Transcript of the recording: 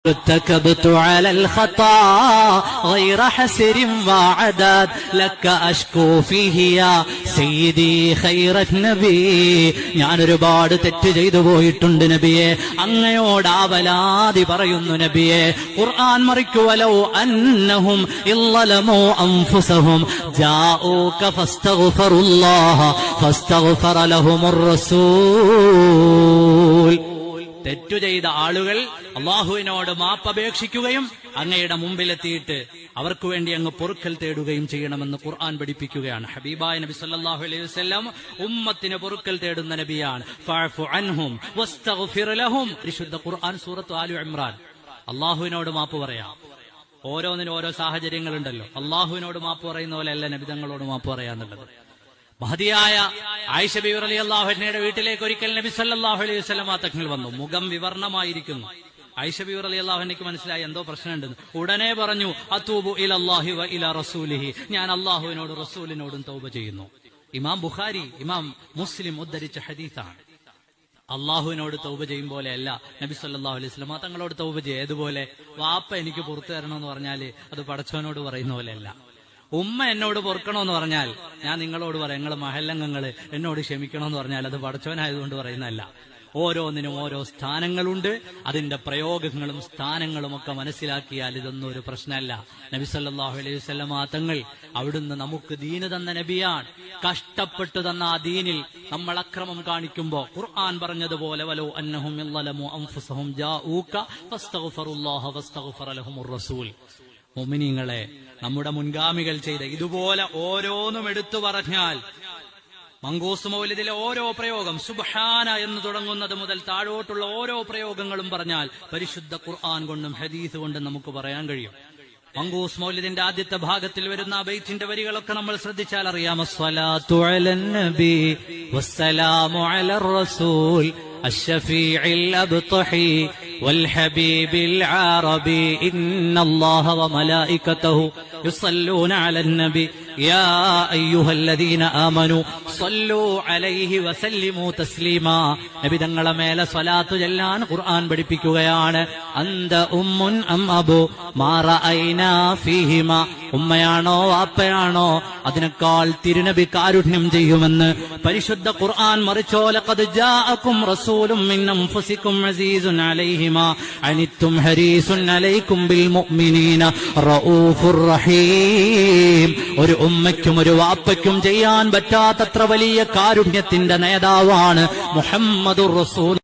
ارتكبت على الخطا غير حسر وعداد لك أشكو فيه يا سيدي خير النبي ഞാൻ ഒരുപാട് തെറ്റ് ചെയ്തു പോയിട്ടുണ്ട് നബിയെ, അങ്ങയോട് ആവലാതി പറയുന്നു നബിയെ. ഖുർആൻ മറിക്കു വലൗ അന്നഹും ഇല്ലലമു അൻഫുസഹും ജാഊക ഫസ്തഗ്ഫിറുല്ലാഹ ഫസ്തഗ്ഫറ ലഹുമുർ റസൂൽ. തെറ്റു ചെയ്ത ആളുകൾ അള്ളാഹുവിനോട് മാപ്പപേക്ഷിക്കുകയും അങ്ങയുടെ മുമ്പിലെത്തിയിട്ട് അവർക്ക് വേണ്ടി അങ്ങ് പൊറുക്കൽ തേടുകയും ചെയ്യണമെന്ന് ഖുർആൻ പഠിപ്പിക്കുകയാണ്. ഹബീബായ നബി സല്ലല്ലാഹു അലൈഹി വസല്ലം ഉമ്മത്തിന് പൊറുക്കൽ തേടുന്ന നബിയാണ്. ഫഅഫു അൻഹും വസ്തഗ്ഫിർ ലഹും. പരിശുദ്ധ ഖുർആൻ സൂറത്ത് ആലു ഇംറാൻ. അള്ളാഹുവിനോട് മാപ്പ് പറയാം. ഓരോന്നിനും ഓരോ സാഹചര്യങ്ങളുണ്ടല്ലോ. അള്ളാഹുവിനോട് മാപ്പ് പറയുന്ന പോലെ അല്ല നബിതങ്ങളോട് മാപ്പ് പറയാന്നുള്ളത്. മഹദിയായ ആയിഷ ബിബി റളിയല്ലാഹു അൻഹയുടെ വീട്ടിലേക്ക് ഒരിക്കൽ നബി സല്ലല്ലാഹു അലൈഹി വസല്ലം തങ്ങൾ വന്നു. മുഖം വിവർണമായിരിക്കുന്നു. ആയിഷ ബിബി റളിയല്ലാഹു അൻഹയ്ക്ക് മനസ്സിലായി എന്തോ പ്രശ്നമുണ്ടെന്ന്. ഉടനെ പറഞ്ഞു, അത്തൂബു ഇലല്ലാഹി വ ഇലാ റസൂലിഹി, ഞാൻ അള്ളാഹുവിനോടും റസൂലിനോടും തൗബ ചെയ്യുന്നു. ഇമാം ബുഖാരി, ഇമാം മുസ്ലിം ഉദ്ധരിച്ച ഹദീസാണ്. അള്ളാഹുവിനോട് തൗബ ചെയ്യും പോലെ അല്ല നബി സല്ലല്ലാഹു അലൈഹി വസല്ലം തങ്ങളോട് തൗബ ചെയ്യുക. ഏതുപോലെ? വാപ്പ എനിക്ക് പുറത്തു തരണമെന്ന് പറഞ്ഞാല് അത് പടച്ചവനോട് പറയുന്ന പോലെയല്ല. ഉമ്മ എന്നോട് പൊറുക്കണമെന്ന് പറഞ്ഞാൽ ഞാൻ നിങ്ങളോട് പറയാം, നിങ്ങൾ മഹല്ലംഗങ്ങള് എന്നോട് ക്ഷമിക്കണമെന്ന് പറഞ്ഞാൽ അത് പടച്ചവനായതുകൊണ്ട് പറയുന്നതല്ല. ഓരോന്നിനും ഓരോ സ്ഥാനങ്ങളുണ്ട്. അതിന്റെ പ്രയോഗങ്ങളും സ്ഥാനങ്ങളും ഒക്കെ മനസ്സിലാക്കിയാൽ ഇതൊന്നും ഒരു പ്രശ്നമല്ല. നബി സല്ലല്ലാഹു അലൈഹി വസല്ലം തങ്ങൾ അവിടുന്ന് നമുക്ക് ദീന് തന്ന നബിയാണ്. കഷ്ടപ്പെട്ടു തന്ന ആ ദീനിൽ നമ്മൾ അക്രമം കാണിക്കുമ്പോ ഖുർആൻ പറഞ്ഞതുപോലെ വലൗ അന്നഹും യളലമു അൻഫുസഹും ജാഊക ഫസ്തഗ്ഫിറുല്ലാഹ ഫസ്തഗ്ഫറ ലഹുമുർ റസൂൽ. മുഅ്മിനീങ്ങളെ, നമ്മുടെ മുൻഗാമികൾ ചെയ്ത ഇതുപോലെ ഓരോന്നും എടുത്തു പറഞ്ഞാൽ മങ്കൂസ് മൗലിദിലെ ഓരോ പ്രയോഗം സുബ്ഹാന എന്ന് തുടങ്ങുന്നത് മുതൽ താഴോട്ടുള്ള ഓരോ പ്രയോഗങ്ങളും പറഞ്ഞാൽ പരിശുദ്ധ ഖുർആൻ കൊണ്ടും ഹദീസ് കൊണ്ടും നമുക്ക് പറയാൻ കഴിയും. മങ്കൂസ് മൗലിദിന്റെ ആദ്യത്തെ ഭാഗത്തിൽ വരുന്ന ബൈത്തിന്റെ വരികളൊക്കെ നമ്മൾ ശ്രദ്ധിച്ചാൽ അറിയാം. അസ്സലാത്തു അലൻ നബി വസ്സലാമു അലർ റസൂൽ الشفيع الأبطحي والحبيب العربي إن الله وملائكته يصلون على النبي يا أيها الذين آمنوا صلوا عليه وسلموا تسليما. നബി തങ്ങളെ മേലെ സ്വലാത്ത് ചൊല്ലാൻ ഖുർആൻ പഠിപ്പിക്കുകയാണ്. അന്ത ഉമ്മുൻ അം അബു മാ റഅയ്നാ ഫീഹിമാ. ഉമ്മയാണോ വാപ്പയാണോ അതിനേക്കാൾ തിരുനബി കാരുണ്യം ചെയ്യുമെന്ന് പരിശുദ്ധ ഖുർആൻ. മറിച്ചോ ലഖദ് ജാഅകും റസൂലും മിൻ അൻഫുസികും അസീസുൻ അലൈഹി മാ അനിത്തും ഹരീസുൻ അലൈക്കും ബിൽ മുഅ്മിനീന റഊഫുർ റഹീം. ഒരു ഉമ്മയ്ക്കും ഒരു വാപ്പയ്ക്കും ചെയ്യാൻ പറ്റാത്തത്ര വലിയ കാരുണ്യത്തിന്റെ നേതാവാണ് മുഹമ്മദുർ റസൂൽ.